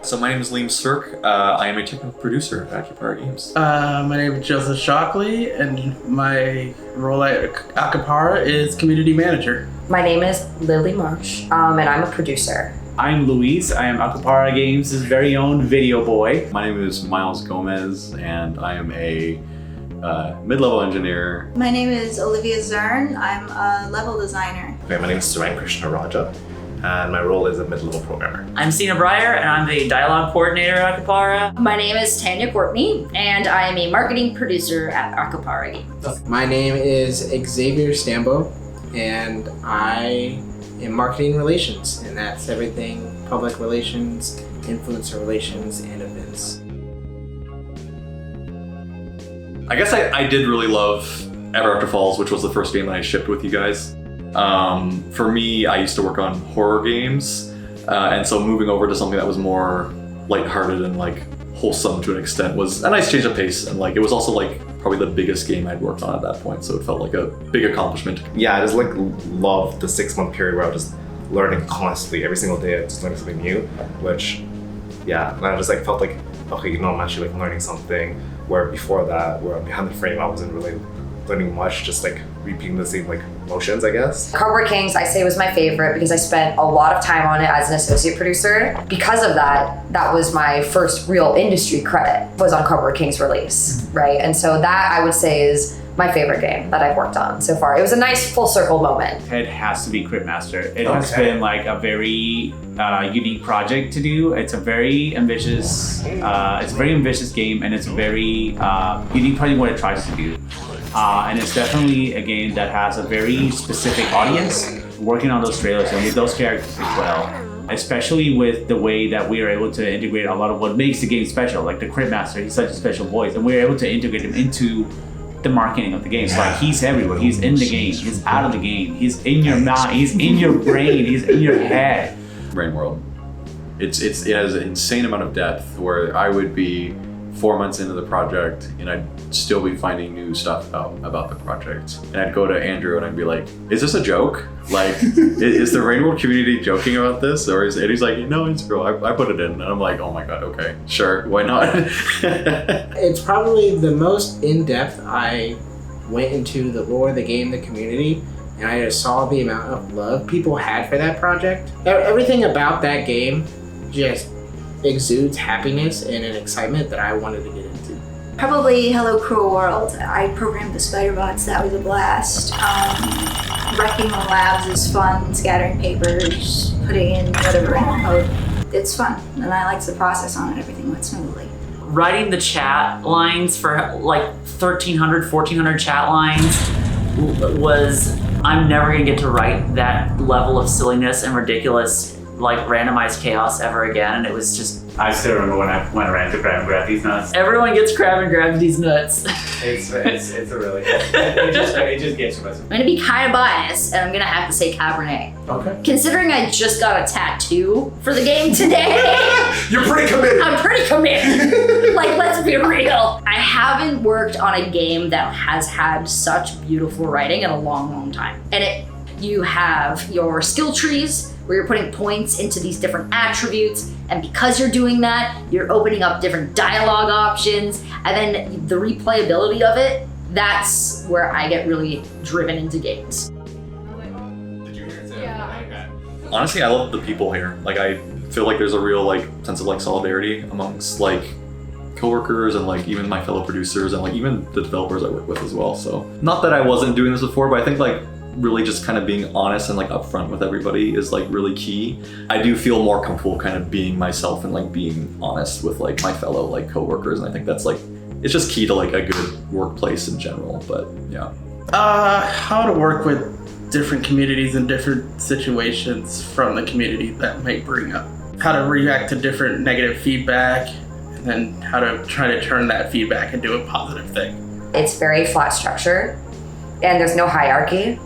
So my name is Liam Sirk. I am a technical producer at Akupara Games. My name is Joseph Shockley, and my role at Akupara is community manager. My name is Lily Marsh, and I'm a producer. I'm Luis. I am Akupara Games' very own video boy. My name is Miles Gomez, and I am a mid-level engineer. My name is Olivia Zern. I'm a level designer. Okay, my name is Suran Krishna Raja, and my role is a mid-level programmer. I'm Sina Breyer, and I'm the dialogue coordinator at Akupara. My name is Tanya Courtney, and I am a marketing producer at Akupara Games. My name is Xavier Stambo, and I am marketing relations, and that's everything public relations, influencer relations, and events. I guess I did really love Ever After Falls, which was the first game that I shipped with you guys. For me, I used to work on horror games, and so moving over to something that was more lighthearted and like wholesome to an extent was a nice change of pace, and like it was also like probably the biggest game I'd worked on at that point, so it felt like a big accomplishment. Yeah, I just like loved the 6-month period where I was just learning constantly every single day. I was just learning something new, which yeah, and I just like felt like okay, you know, I'm actually like learning something. Where before that, where behind the frame, I wasn't really learning much, just like repeating the same like motions, I guess. Cardboard Kings, I say, was my favorite because I spent a lot of time on it as an associate producer. Because of that, that was my first real industry credit, was on Cardboard Kings release, right? And so that I would say is my favorite game that I've worked on so far. It was a nice full circle moment. It has to be Cryptmaster. It has been like a very unique project to do. It's a very ambitious, game, and it's a very unique project what it tries to do. And it's definitely a game that has a very specific audience working on those trailers and with those characters as well. Especially with the way that we are able to integrate a lot of what makes the game special, like the Cryptmaster, he's such a special voice, and we're able to integrate him into the marketing of the game. So like he's everywhere, he's in the game, he's out of the game, he's in your mouth, he's in your brain, he's in your head. Brain World. It has an insane amount of depth where I would be 4 months into the project and I'd still be finding new stuff about the project. And I'd go to Andrew and I'd be like, is this a joke? Like, is the Rain World community joking about this? Or and he's like, no, it's real, I put it in. And I'm like, oh my God, okay, sure, why not? It's probably the most in-depth I went into the lore of the game, the community, and I just saw the amount of love people had for that project. Everything about that game just exudes happiness and an excitement that I wanted to get into. Probably Hello Cruel World. I programmed the spider bots. That was a blast. Wrecking the labs is fun. Scattering papers, putting in whatever in code. It's fun, and I liked the process on it. Everything went smoothly. Writing the chat lines for like 1,300, 1,400 chat lines was, I'm never gonna get to write that level of silliness and ridiculous like randomized chaos ever again, and it was just. I still remember when I went around to grab these nuts. Everyone gets crab and grab these nuts. It's a really it just gets you. I'm gonna be kind of biased, and I'm gonna have to say Cabernet. Okay. Considering I just got a tattoo for the game today. You're pretty committed. I'm pretty committed. Like, let's be real. I haven't worked on a game that has had such beautiful writing in a long, long time. And you have your skill trees where you're putting points into these different attributes, and because you're doing that, you're opening up different dialogue options, and then the replayability of it, that's where I get really driven into games. Honestly, I love the people here. Like, I feel like there's a real like sense of like solidarity amongst like coworkers and like even my fellow producers and like even the developers I work with as well. So not that I wasn't doing this before, but I think like really just kind of being honest and like upfront with everybody is like really key. I do feel more comfortable kind of being myself and like being honest with like my fellow like coworkers, and I think that's like, it's just key to like a good workplace in general. But yeah. How to work with different communities and different situations from the community that might bring up. How to react to different negative feedback, and then how to try to turn that feedback into a positive thing. It's very flat structure, and there's no hierarchy,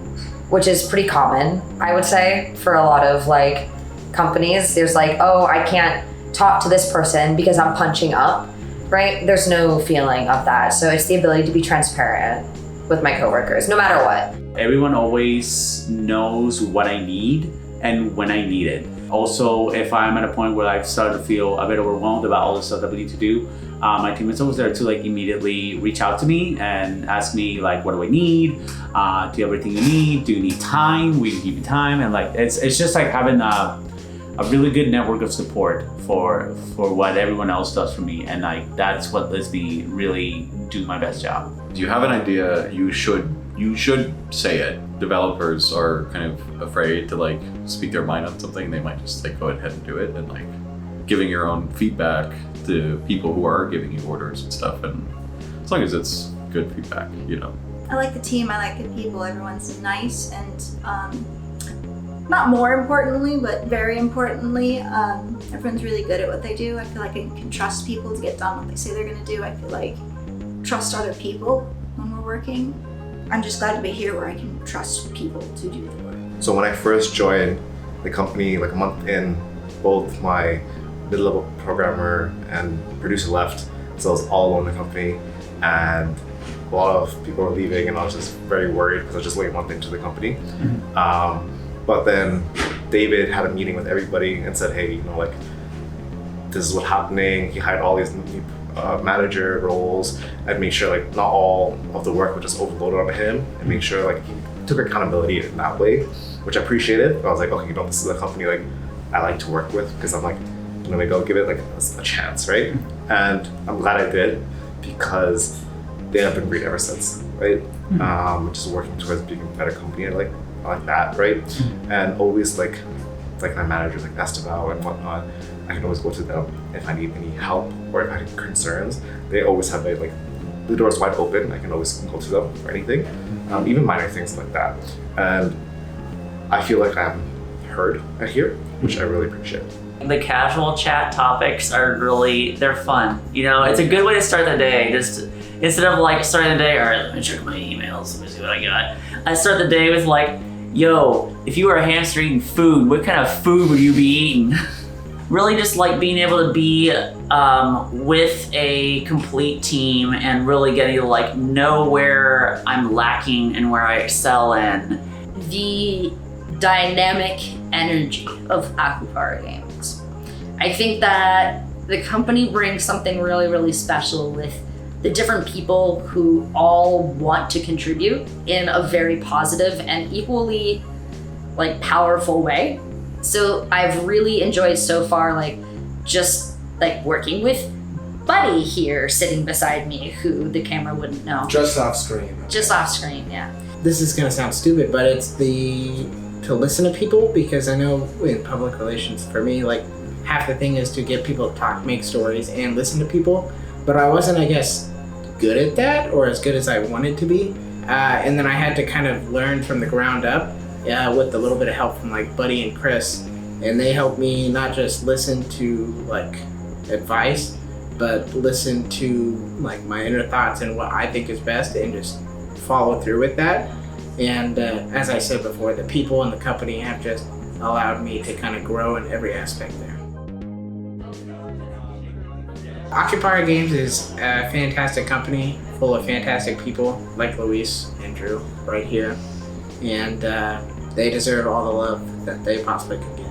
which is pretty common, I would say, for a lot of like companies. There's like, oh, I can't talk to this person because I'm punching up, right? There's no feeling of that. So it's the ability to be transparent with my coworkers, no matter what. Everyone always knows what I need and when I need it. also, if I'm at a point where I've started to feel a bit overwhelmed about all the stuff that we need to do, my team is always there to like immediately reach out to me and ask me like, what do I need? Do you have everything you need? Do you need time? We can give you time. And like, it's just like having a really good network of support for what everyone else does for me. And like, that's what lets me really do my best job. Do you have an idea? You should say it. Developers are kind of afraid to like speak their mind on something. They might just like go ahead and do it, and like giving your own feedback to people who are giving you orders and stuff. And as long as it's good feedback, you know. I like the team, I like the people, everyone's nice, and not more importantly, but very importantly, everyone's really good at what they do. I feel like I can trust people to get done what they say they're gonna do. I feel like trust other people when we're working. I'm just glad to be here where I can trust people to do the work. So when I first joined the company, like a month in, both my mid-level programmer and producer left, so I was all alone in the company, and a lot of people were leaving, and I was just very worried because I was just only a month into the company. But then David had a meeting with everybody and said, hey, you know, like, this is what's happening. He hired all these new manager roles and made sure like not all of the work was just overloaded on him, and make sure like he took accountability in that way, which I appreciated. I was like, okay, you know, this is a company like I like to work with, because I'm like, you know, maybe I'll give it like a chance, right? And I'm glad I did, because they have been great ever since, right? Just working towards being a better company. I like that, right? And always like my managers like Esteval and whatnot, I can always go to them if I need any help or if I have concerns. They always have like the door's wide open. I can always go to them for anything, even minor things like that. And I feel like I'm heard here, which I really appreciate. The casual chat topics are really, they're fun. You know, it's a good way to start the day. Just instead of like starting the day, all right, let me check my emails, let me see what I got. I start the day with like, yo, if you were a hamster eating food, what kind of food would you be eating? Really just like being able to be with a complete team and really getting to like know where I'm lacking and where I excel in. The dynamic energy of Akupara Games. I think that the company brings something really, really special with the different people who all want to contribute in a very positive and equally like powerful way. So I've really enjoyed so far like just like working with Buddy here sitting beside me, who the camera wouldn't know. Just off screen. Just off screen, yeah. This is gonna sound stupid, but it's to listen to people, because I know in public relations, for me, like half the thing is to get people to talk, make stories, and listen to people. But I wasn't, I guess, good at that, or as good as I wanted to be. And then I had to kind of learn from the ground up with a little bit of help from like Buddy and Chris. And they helped me not just listen to like advice, but listen to like my inner thoughts and what I think is best, and just follow through with that. And as I said before, the people in the company have just allowed me to kind of grow in every aspect there. Akupara Games is a fantastic company full of fantastic people like Luis and Drew right here. And they deserve all the love that they possibly could get.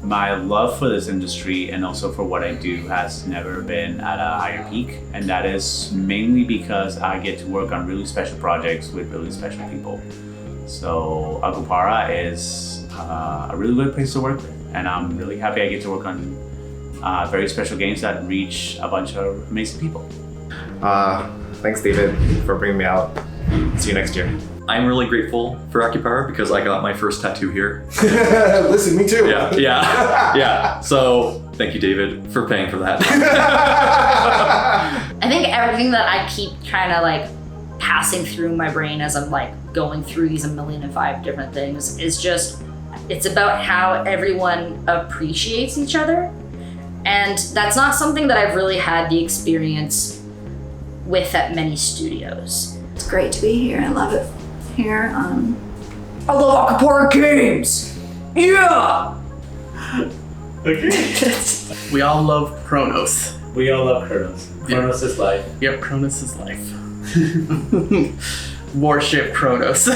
My love for this industry and also for what I do has never been at a higher peak, and that is mainly because I get to work on really special projects with really special people. So Akupara is a really good place to work with, and I'm really happy I get to work on very special games that reach a bunch of amazing people. Thanks, David, for bringing me out. See you next year. I'm really grateful for Akupara because I got my first tattoo here. Listen, me too. Yeah. So thank you, David, for paying for that. I think everything that I keep trying to like passing through my brain as I'm like going through these 1,005 different things is just, it's about how everyone appreciates each other. And that's not something that I've really had the experience with at many studios. It's great to be here. I love it here. I love Akupara Games. Yeah. Okay. We all love Kronos. We all love Kronos. Kronos is life. Yep, Kronos is life. Warship Kronos.